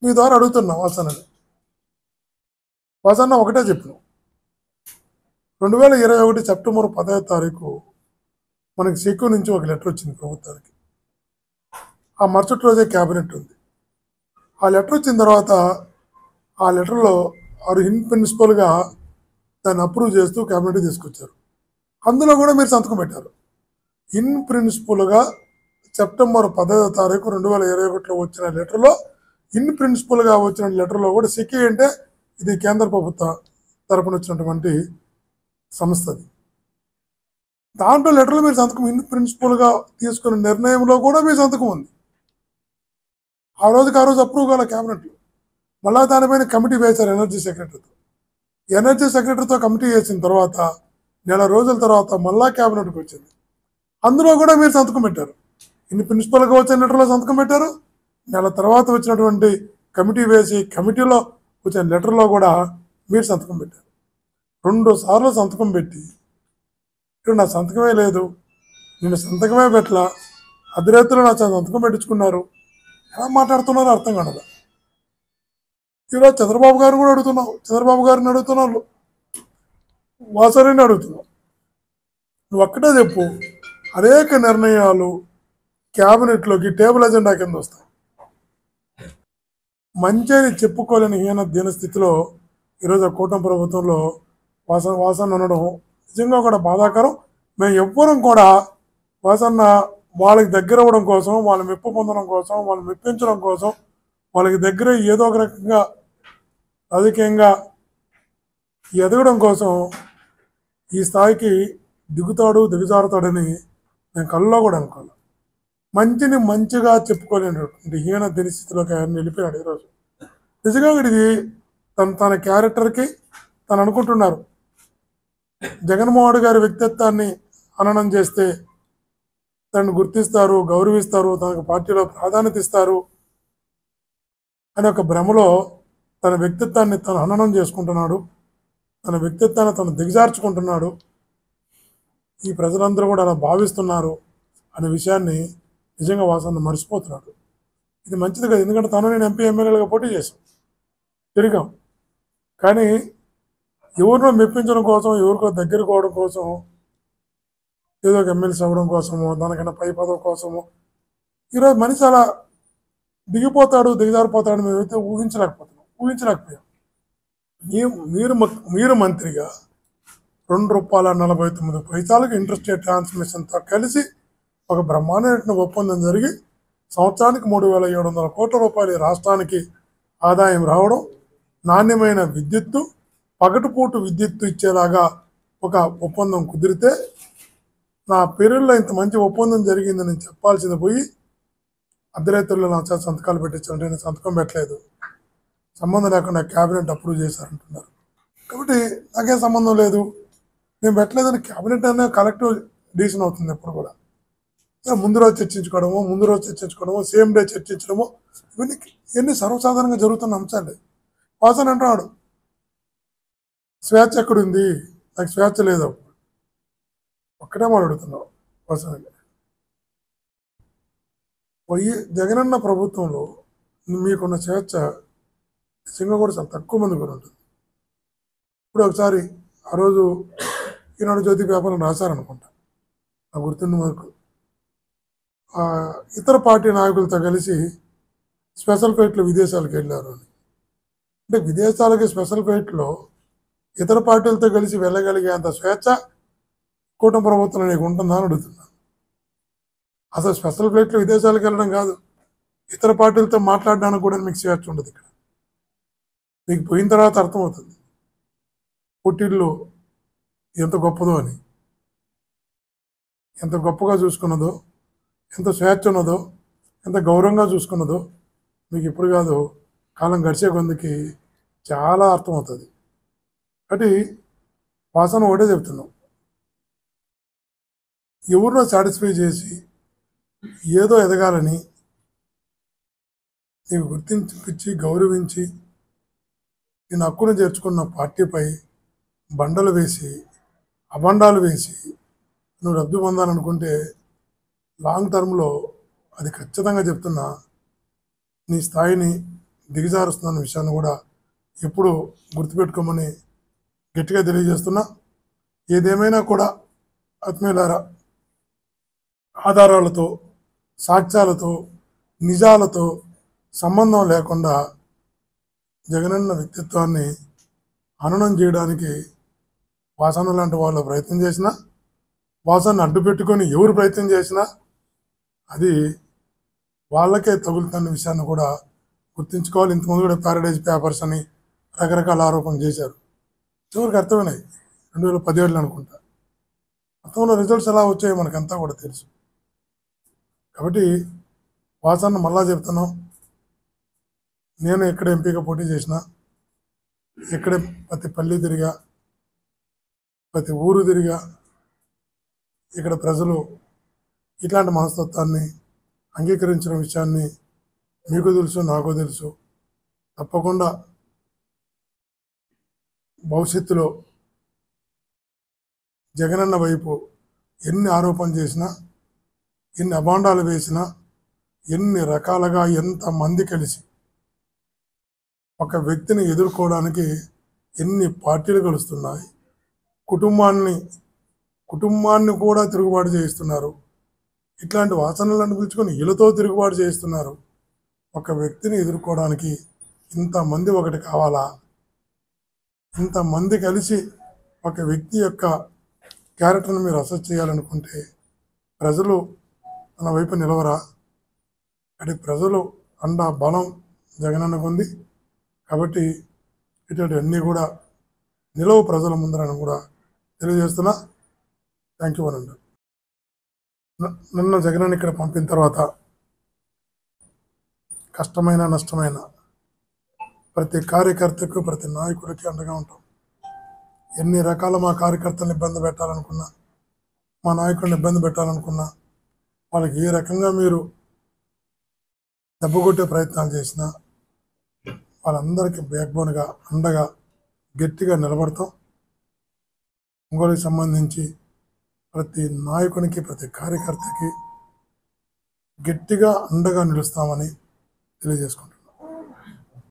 మీ ద్వారా అడుగుతున్నా వాసన్నని. వాసన్న ఒకటే చెప్పిన 2021 సెప్టెంబర్ 10వ తారీఖు మనకి సెక్యూ నుంచి ఒక లెటర్ వచ్చింది ప్రభుత్వానికి. ఆ మరుసటి రోజే క్యాబినెట్ ఉంది. ఆ లెటర్ వచ్చిన తర్వాత ఆ లెటర్లో వారు ఇన్ ప్రిన్సిపల్గా దాన్ని అప్రూవ్ చేస్తూ క్యాబినెట్ తీసుకొచ్చారు. అందులో కూడా మీరు సంతకం పెట్టారు. ఇన్ ప్రిన్సిపల్గా సెప్టెంబర్ 10వ తారీఖు 2021లో వచ్చిన లెటర్లో ఇన్ ప్రిన్సిపల్గా వచ్చిన లెటర్లో కూడా సెక్యూ అంటే ఇది కేంద్ర ప్రభుత్వ తరపున వచ్చినటువంటి సంస్థది. దాంట్లో లెటర్లో మీరు సంతకం ఇన్ ప్రిన్సిపల్గా తీసుకున్న నిర్ణయంలో కూడా మీ సంతకం ఉంది. ఆ రోజుకి ఆ రోజు అప్రూవ్ కాల క్యాబినెట్లో. మళ్ళా దానిపైన కమిటీ వేశారు ఎనర్జీ సెక్రటరీతో. ఎనర్జీ సెక్రటరీతో కమిటీ వేసిన తర్వాత నెల రోజుల తర్వాత మళ్ళా క్యాబినెట్కి వచ్చింది. అందులో కూడా మీరు సంతకం పెట్టారు. ఇన్ని ప్రిన్సిపల్గా వచ్చిన లెటర్లో సంతకం పెట్టారు. నెల తర్వాత వచ్చినటువంటి కమిటీ వేసి కమిటీలో వచ్చిన లెటర్లో కూడా మీరు సంతకం పెట్టారు. 2 సార్లు సంతకం పెట్టి ఇక్కడ నా సంతకమే లేదు, నేను సంతకమే పెట్టలా, అర్ధరాత్రిలో నా సంతకం పెట్టించుకున్నారు, ఎలా మాట్లాడుతున్నారో అర్థం కాదు. ఈరోజు చంద్రబాబు గారు కూడా అడుగుతున్నావు, చంద్రబాబు గారిని అడుగుతున్నావు, వాసరిని అడుగుతున్నావు. నువ్వు ఒక్కటే చెప్పు, అనేక నిర్ణయాలు క్యాబినెట్లోకి టేబుల్ ఎజెండా కింద వస్తాయి. మంచిని చెప్పుకోలేని దీన స్థితిలో ఈరోజు కూటమి ప్రభుత్వంలో వాసన్న ఉండడం నిజంగా కూడా బాధాకరం. మేము ఎవ్వరం కూడా వాసన్న వాళ్ళకి దగ్గర అవ్వడం కోసం, వాళ్ళ మెప్పు పొందడం కోసం, వాళ్ళని మెప్పించడం కోసం, వాళ్ళకి దగ్గర ఏదో ఒక రకంగా రాజకీయంగా ఎదగడం కోసం ఈ స్థాయికి దిగజారుతాడని మేము కళ్ళలో కూడా అనుకోవాలి. మంచిని మంచిగా చెప్పుకోలేనటువంటి దీన స్థితిలోకి ఆయన వెళ్ళిపోయాడు ఈరోజు. నిజంగా ఇది తన క్యారెక్టర్కి తను అనుకుంటున్నారు జగన్మోహన్ గారి వ్యక్తిత్వాన్ని హననం చేస్తే తనను గుర్తిస్తారు, గౌరవిస్తారు, తనకు పార్టీలో ప్రాధాన్యత ఇస్తారు అనే ఒక భ్రమలో తన వ్యక్తిత్వాన్ని తను హననం చేసుకుంటున్నాడు, తన వ్యక్తిత్వాన్ని తను దిగజార్చుకుంటున్నాడు. ఈ ప్రజలందరూ కూడా అలా భావిస్తున్నారు అనే విషయాన్ని నిజంగా వాసన్న మర్చిపోతున్నాడు. ఇది మంచిది కాదు. ఎందుకంటే తను నేను ఎంపీ ఎమ్మెల్యేలుగా పోటీ చేశాం, తిరిగాం. కానీ ఎవరినో మెప్పించడం కోసం, ఎవరికో దగ్గర కోవడం కోసం, ఏదో ఒక ఎమ్మెల్సీ అవ్వడం కోసమో, దానికన్నా పై పదవి కోసమో ఈరోజు మనిషి అలా దిగజారిపోతాడు మేమైతే ఊహించలేకపోయాం. మీరు మంత్రిగా ₹2.49 ఇంట్రెస్ట్ ట్రాన్స్మిషన్తో కలిసి ఒక బ్రహ్మాండమైన ఒప్పందం జరిగి సంవత్సరానికి 3,700 కోట్ల రూపాయలు రాష్ట్రానికి ఆదాయం రావడం, నాణ్యమైన విద్యుత్తు, పగటిపూట విద్యుత్తు ఇచ్చేలాగా ఒక ఒప్పందం కుదిరితే నా పేరులో ఇంత మంచి ఒప్పందం జరిగిందని నేను చెప్పాల్సింది పోయి అర్ధరాత్రుల్లో నా చేత సంతకాలు పెట్టించాలంటే నేను సంతకం పెట్టలేదు, సంబంధం లేకుండా క్యాబినెట్ అప్రూవ్ చేశారంటున్నారు. కాబట్టి నాకేం సంబంధం లేదు, నేను పెట్టలేదని క్యాబినెట్ అనే కలెక్టివ్ డిసిషన్ అవుతుంది. ఎప్పుడు కూడా ముందు రోజు చర్చించుకోవడమో సేమ్ డే చర్చించడమో ఇవన్నీ సర్వసాధారణంగా జరుగుతున్న అంశాలే. వాసన అంటున్నాడు స్వేచ్ఛ ఎక్కడుంది, నాకు స్వేచ్ఛ లేదు. ఒక్కటే మాట్లాడుతున్నావు వాసన. జగనన్న ప్రభుత్వంలో మీకున్న స్వేచ్ఛ నిజంగా కూడా చాలా తక్కువ మంది కూడా ఉంటుంది. ఇప్పుడు ఒకసారి ఆ రోజు ఈనాడు జ్యోతి పేపర్లు రాశారనుకుంటా, నాకు గుర్తున్న వరకు ఇతర పార్టీ నాయకులతో కలిసి స్పెషల్ ఫ్లైట్లో విదేశాలకు వెళ్ళారు అని. అంటే విదేశాలకి స్పెషల్ ఫ్లైట్లో ఇతర పార్టీలతో కలిసి వెళ్ళగలిగే అంత స్వేచ్ఛ కూటమి ప్రభుత్వం నీకు ఉంటుందా అని అడుగుతున్నాను. అసలు స్పెషల్ ఫ్లైట్లో విదేశాలకు వెళ్ళడం కాదు, ఇతర పార్టీలతో మాట్లాడడానికి కూడా మీకు స్వేచ్ఛ ఉండదు. ఇక్కడ మీకు పోయిన తర్వాత అర్థమవుతుంది పుట్టిల్లు ఎంత గొప్పదో అని, ఎంత గొప్పగా చూసుకున్నదో, ఎంత స్వేచ్ఛ ఉన్నదో, ఎంత గౌరవంగా చూసుకున్నదో మీకు ఇప్పుడు కాదు, కాలం గడిచే కొందికి చాలా అర్థమవుతుంది. కాబట్టి వాసన ఒకటే చెప్తున్నాం, ఎవరినో సాటిస్ఫై చేసి ఏదో ఎదగాలని నీకు గుర్తించి గౌరవించి నేను హక్కును చేర్చుకున్న పార్టీపై బండలు వేసి అబండాలు వేసి నువ్వు లబ్ధి పొందాలనుకుంటే లాంగ్ టర్మ్లో అది ఖచ్చితంగా చెప్తున్నా నీ స్థాయిని దిగజారుస్తున్న విషయాన్ని కూడా ఎప్పుడు గుర్తుపెట్టుకోమని గట్టిగా తెలియజేస్తున్నా. ఏదేమైనా కూడా ఆత్మీయులారా, ఆధారాలతో, సాక్ష్యాలతో, నిజాలతో సంబంధం లేకుండా జగనన్న వ్యక్తిత్వాన్ని హననం చేయడానికి వాసన లాంటి వాళ్ళు ప్రయత్నం చేసినా, వాసనను అడ్డు పెట్టుకొని ఎవరు ప్రయత్నం చేసినా అది వాళ్ళకే తగులుతున్న విషయాన్ని కూడా గుర్తుంచుకోవాలి. ఇంతకుముందు కూడా ప్యారడైజ్ పేపర్స్ అని రకరకాల ఆరోపణలు చేశారు. చివరికి అర్థమైనాయి 2017 అనుకుంటా. గతంలో రిజల్ట్స్ ఎలా వచ్చాయో మనకంతా కూడా తెలుసు. కాబట్టి వాసన మళ్ళా చెప్తున్నాం, నేను ఎక్కడ ఎంపీగా పోటీ చేసినా, ఎక్కడ ప్రతి పల్లె తిరిగా, ప్రతి ఊరు తిరిగా, ఇక్కడ ప్రజలు ఇట్లాంటి మనస్తత్వాన్ని అంగీకరించిన విషయాన్ని మీకు తెలుసు, నాకు తెలుసు. తప్పకుండా భవిష్యత్తులో జగనన్న వైపు ఎన్ని ఆరోపణలు చేసినా, ఎన్ని అభాండాలు వేసినా, ఎన్ని రకాలుగా ఎంతమంది కలిసి ఒక వ్యక్తిని ఎదుర్కోవడానికి ఎన్ని పార్టీలు కలుస్తున్నాయి, కుటుంబాన్ని కూడా తిరుగుబాటు చేయిస్తున్నారు. ఇట్లాంటి వాసనలను పిలుచుకొని వీళ్ళతో తిరుగుబాటు చేయిస్తున్నారు. ఒక వ్యక్తిని ఎదుర్కోవడానికి ఇంతమంది ఒకటి కావాలా? ఇంతమంది కలిసి ఒక వ్యక్తి యొక్క క్యారెక్టర్ని మీరు అసెస్ చేయాలనుకుంటే ప్రజలు తన వైపు నిలవరా? అంటే ప్రజలు అండ బలం జగనన్నకు ఉంది. కాబట్టి ఇటువంటివన్నీ కూడా నిలవ ప్రజల ముందరని కూడా తెలియజేస్తున్నా. థ్యాంక్ యూ అనండి. నిన్న జగనన్న ఇక్కడ పంపిన తర్వాత కష్టమైన నష్టమైన ప్రతి కార్యకర్తకు, ప్రతి నాయకుడికి అండగా ఉంటాం. ఎన్ని రకాల మా కార్యకర్తలను ఇబ్బంది పెట్టాలనుకున్నా, మా నాయకుడిని ఇబ్బంది పెట్టాలనుకున్నా, వాళ్ళకి ఏ రకంగా మీరు దెబ్బకొట్టే ప్రయత్నాలు చేసినా వాళ్ళందరికీ బ్యాక్బోన్గా అండగా గట్టిగా నిలబడతాం. ఒంగోలుకి సంబంధించి ప్రతి నాయకునికి, ప్రతి కార్యకర్తకి గట్టిగా అండగా నిలుస్తామని తెలియజేసుకుంటాం.